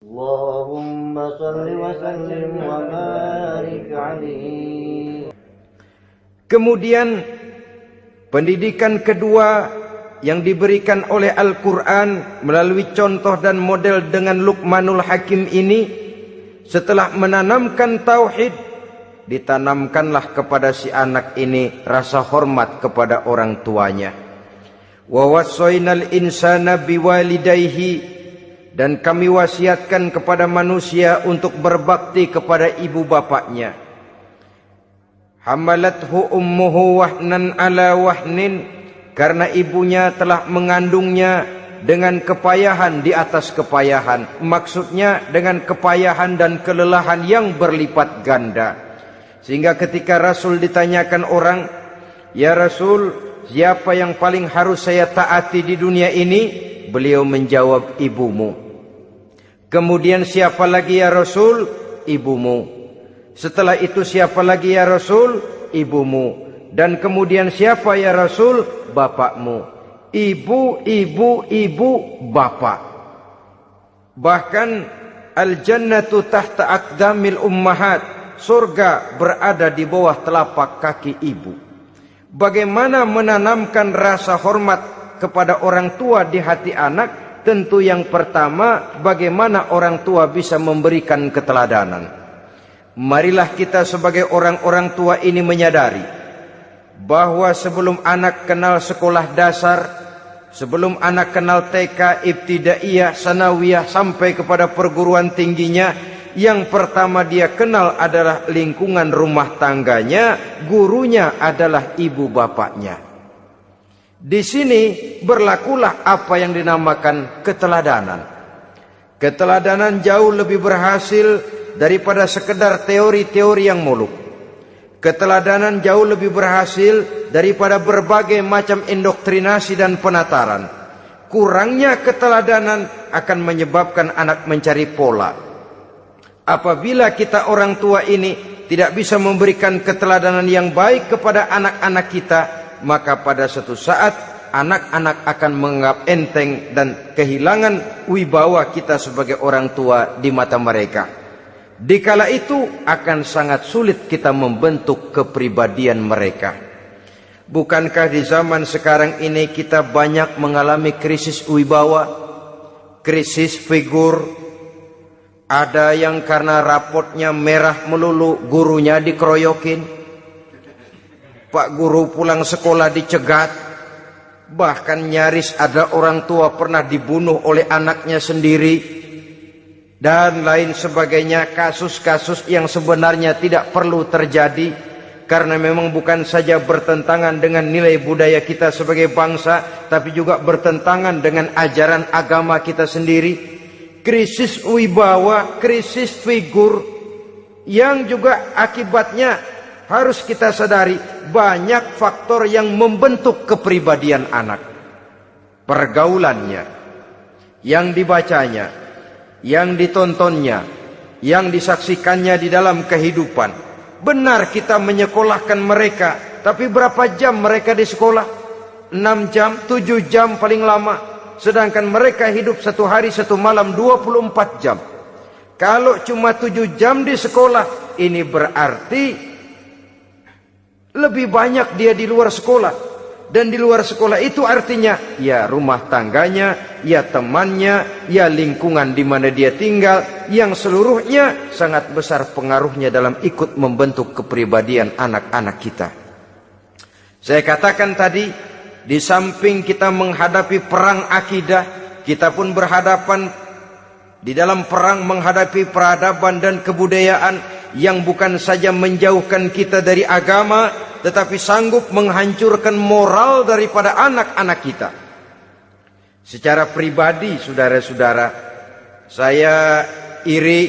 Allahumma salli wa sallim wa barik alaihi. Kemudian pendidikan kedua yang diberikan oleh Al-Quran melalui contoh dan model dengan Luqmanul Hakim ini, setelah menanamkan tauhid, ditanamkanlah kepada si anak ini rasa hormat kepada orang tuanya. Wa wassaynal insana biwalidayhi, dan kami wasiatkan kepada manusia untuk berbakti kepada ibu bapaknya. Hamalathu ummuhu wahnan ala wahnin, karena ibunya telah mengandungnya dengan kepayahan di atas kepayahan. Maksudnya dengan kepayahan dan kelelahan yang berlipat ganda. Sehingga ketika Rasul ditanyakan orang, "Ya Rasul, siapa yang paling harus saya taati di dunia ini?" Beliau menjawab, "Ibumu." Kemudian, "Siapa lagi ya Rasul?" "Ibumu." Setelah itu, "Siapa lagi ya Rasul?" "Ibumu." Dan kemudian, "Siapa ya Rasul?" "Bapakmu." Ibu, ibu, ibu, bapak. Bahkan al-jannatu tahta aqdamil ummahat, surga berada di bawah telapak kaki ibu. Bagaimana menanamkan rasa hormat kepada orang tua di hati anak? Tentu yang pertama, bagaimana orang tua bisa memberikan keteladanan. Marilah kita sebagai orang-orang tua ini menyadari bahwa sebelum anak kenal sekolah dasar, sebelum anak kenal TK, ibtidaiyah, sanawiyah, sampai kepada perguruan tingginya, yang pertama dia kenal adalah lingkungan rumah tangganya, gurunya adalah ibu bapaknya. Di sini berlakulah apa yang dinamakan keteladanan. Keteladanan jauh lebih berhasil daripada sekedar teori-teori yang muluk. Keteladanan jauh lebih berhasil daripada berbagai macam indoktrinasi dan penataran. Kurangnya keteladanan akan menyebabkan anak mencari pola. Apabila kita orang tua ini tidak bisa memberikan keteladanan yang baik kepada anak-anak kita, maka pada suatu saat anak-anak akan menganggap enteng dan kehilangan wibawa kita sebagai orang tua di mata mereka. Dikala itu akan sangat sulit kita membentuk kepribadian mereka. Bukankah di zaman sekarang ini kita banyak mengalami krisis wibawa, krisis figur? Ada yang karena rapotnya merah melulu, gurunya dikeroyokin. Pak guru pulang sekolah dicegat. Bahkan nyaris ada orang tua pernah dibunuh oleh anaknya sendiri. Dan lain sebagainya, kasus-kasus yang sebenarnya tidak perlu terjadi. Karena memang bukan saja bertentangan dengan nilai budaya kita sebagai bangsa, tapi juga bertentangan dengan ajaran agama kita sendiri. Krisis wibawa, krisis figur, yang juga akibatnya harus kita sadari banyak faktor yang membentuk kepribadian anak. Pergaulannya, yang dibacanya, yang ditontonnya, yang disaksikannya di dalam kehidupan. Benar kita menyekolahkan mereka, tapi berapa jam mereka di sekolah? 6 jam, 7 jam paling lama. Sedangkan mereka hidup satu hari satu malam 24 jam. Kalau cuma 7 jam di sekolah, ini berarti lebih banyak dia di luar sekolah. Dan di luar sekolah itu artinya ya rumah tangganya, ya temannya, ya lingkungan di mana dia tinggal, yang seluruhnya sangat besar pengaruhnya dalam ikut membentuk kepribadian anak-anak kita. Saya katakan tadi, di samping kita menghadapi perang akidah, kita pun berhadapan di dalam perang menghadapi peradaban dan kebudayaan yang bukan saja menjauhkan kita dari agama, tetapi sanggup menghancurkan moral daripada anak-anak kita. Secara pribadi, saudara-saudara, saya iri,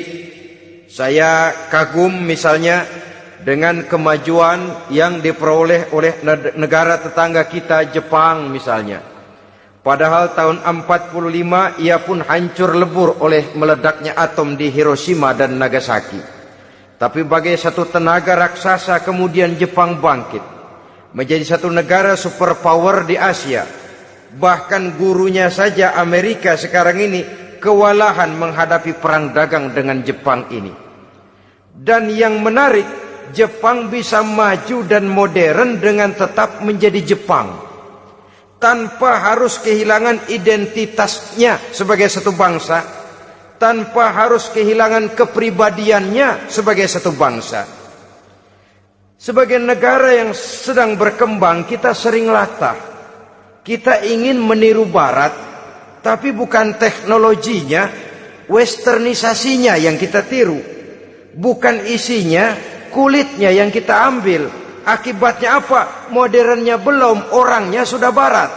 saya kagum misalnya dengan kemajuan yang diperoleh oleh negara tetangga kita, Jepang misalnya. Padahal tahun 45 ia pun hancur lebur oleh meledaknya atom di Hiroshima dan Nagasaki. Tapi bagai satu tenaga raksasa kemudian Jepang bangkit menjadi satu negara superpower di Asia. Bahkan gurunya saja Amerika sekarang ini kewalahan menghadapi perang dagang dengan Jepang ini. Dan yang menarik, Jepang bisa maju dan modern dengan tetap menjadi Jepang, tanpa harus kehilangan identitasnya sebagai satu bangsa, tanpa harus kehilangan kepribadiannya sebagai satu bangsa. Sebagai negara yang sedang berkembang, kita sering latah. Kita ingin meniru Barat, tapi bukan teknologinya, westernisasinya yang kita tiru. Bukan isinya, kulitnya yang kita ambil. Akibatnya apa? Modernnya belum, orangnya sudah Barat.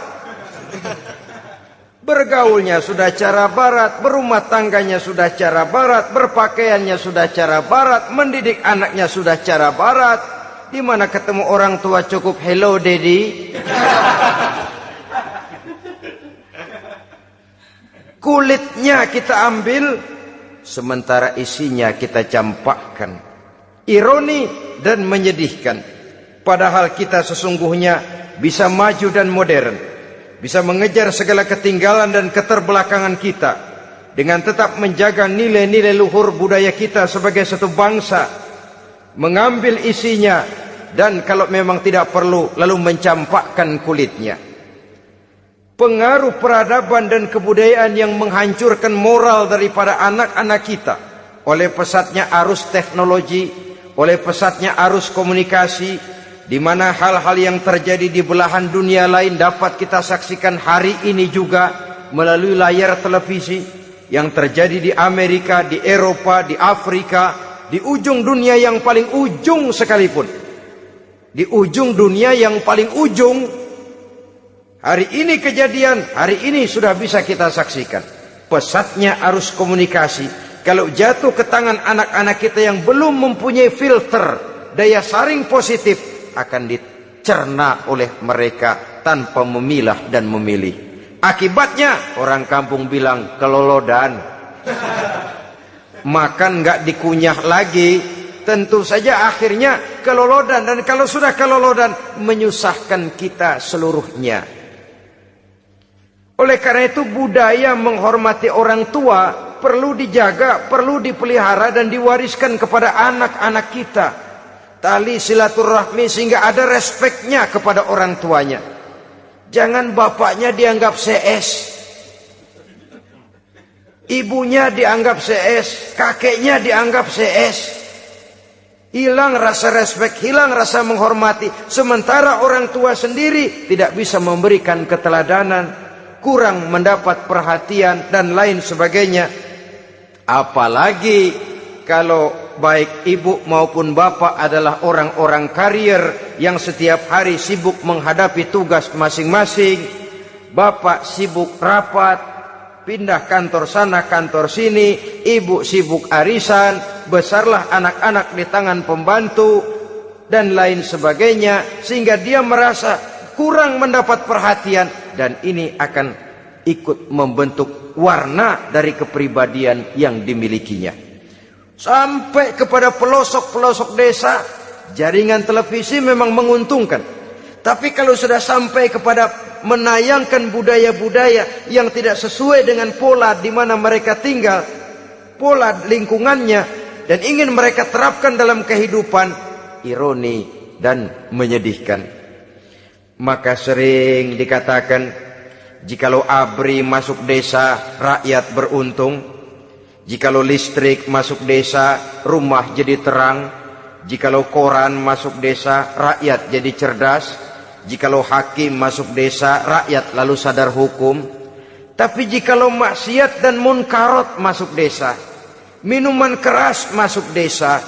Bergaulnya sudah cara Barat, berumah tangganya sudah cara Barat, berpakaiannya sudah cara Barat, mendidik anaknya sudah cara Barat. Di mana ketemu orang tua cukup hello daddy. Kulitnya kita ambil, sementara isinya kita campakkan. Ironi dan menyedihkan. Padahal kita sesungguhnya bisa maju dan modern, bisa mengejar segala ketinggalan dan keterbelakangan kita, dengan tetap menjaga nilai-nilai luhur budaya kita sebagai satu bangsa, mengambil isinya, dan kalau memang tidak perlu, lalu mencampakkan kulitnya. Pengaruh peradaban dan kebudayaan yang menghancurkan moral daripada anak-anak kita oleh pesatnya arus teknologi, oleh pesatnya arus komunikasi, di mana hal-hal yang terjadi di belahan dunia lain dapat kita saksikan hari ini juga melalui layar televisi, yang terjadi di Amerika, di Eropa, di Afrika, di ujung dunia yang paling ujung sekalipun. Di ujung dunia yang paling ujung, hari ini kejadian, hari ini sudah bisa kita saksikan. Pesatnya arus komunikasi, kalau jatuh ke tangan anak-anak kita yang belum mempunyai filter, daya saring positif, akan dicerna oleh mereka tanpa memilah dan memilih. Akibatnya, orang kampung bilang kelolodan. Makan nggak dikunyah lagi. Tentu saja akhirnya kelolodan, dan kalau sudah kelolodan, menyusahkan kita seluruhnya. Oleh karena itu, budaya menghormati orang tua perlu dijaga, perlu dipelihara dan diwariskan kepada anak-anak kita. Tali silaturahmi sehingga ada respeknya kepada orang tuanya. Jangan bapaknya dianggap CS, ibunya dianggap CS, kakeknya dianggap CS. Hilang rasa respek, hilang rasa menghormati. Sementara orang tua sendiri tidak bisa memberikan keteladanan, kurang mendapat perhatian dan lain sebagainya. Apalagi kalau baik ibu maupun bapak adalah orang-orang karier yang setiap hari sibuk menghadapi tugas masing-masing. Bapak sibuk rapat, pindah kantor sana kantor sini, ibu sibuk arisan, besarlah anak-anak di tangan pembantu dan lain sebagainya, sehingga dia merasa kurang mendapat perhatian, dan ini akan ikut membentuk warna dari kepribadian yang dimilikinya. Sampai kepada pelosok-pelosok desa, jaringan televisi memang menguntungkan. Tapi kalau sudah sampai kepada menayangkan budaya-budaya yang tidak sesuai dengan pola di mana mereka tinggal, pola lingkungannya, dan ingin mereka terapkan dalam kehidupan, ironi dan menyedihkan. Maka sering dikatakan, jikalau ABRI masuk desa, rakyat beruntung. Jikalau listrik masuk desa, rumah jadi terang. Jikalau koran masuk desa, rakyat jadi cerdas. Jikalau hakim masuk desa, rakyat lalu sadar hukum. Tapi jikalau maksiat dan munkarat masuk desa, minuman keras masuk desa,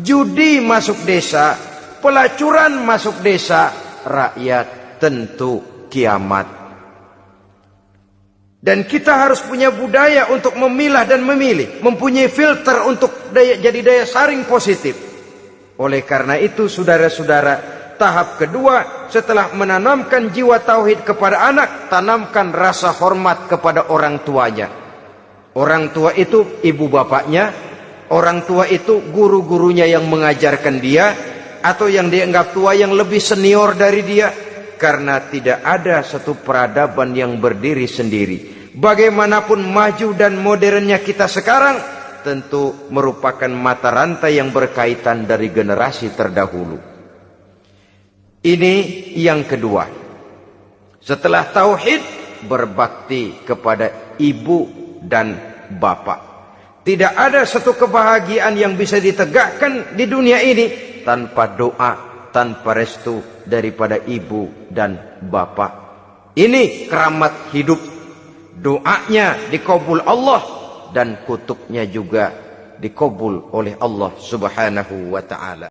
judi masuk desa, pelacuran masuk desa, rakyat tentu kiamat. Dan kita harus punya budaya untuk memilah dan memilih, mempunyai filter untuk jadi daya saring positif. Oleh karena itu, saudara-saudara, tahap kedua setelah menanamkan jiwa tauhid kepada anak, tanamkan rasa hormat kepada orang tuanya. Orang tua itu ibu bapaknya, orang tua itu guru-gurunya yang mengajarkan dia, atau yang dianggap tua yang lebih senior dari dia. Karena tidak ada satu peradaban yang berdiri sendiri. Bagaimanapun maju dan modernnya kita sekarang, tentu merupakan mata rantai yang berkaitan dari generasi terdahulu. Ini yang kedua. Setelah tauhid, berbakti kepada ibu dan bapak. Tidak ada satu kebahagiaan yang bisa ditegakkan di dunia ini tanpa doa, tanpa restu daripada ibu dan bapak. Ini keramat hidup. Doanya dikabul Allah dan kutuknya juga dikabul oleh Allah Subhanahu wa ta'ala.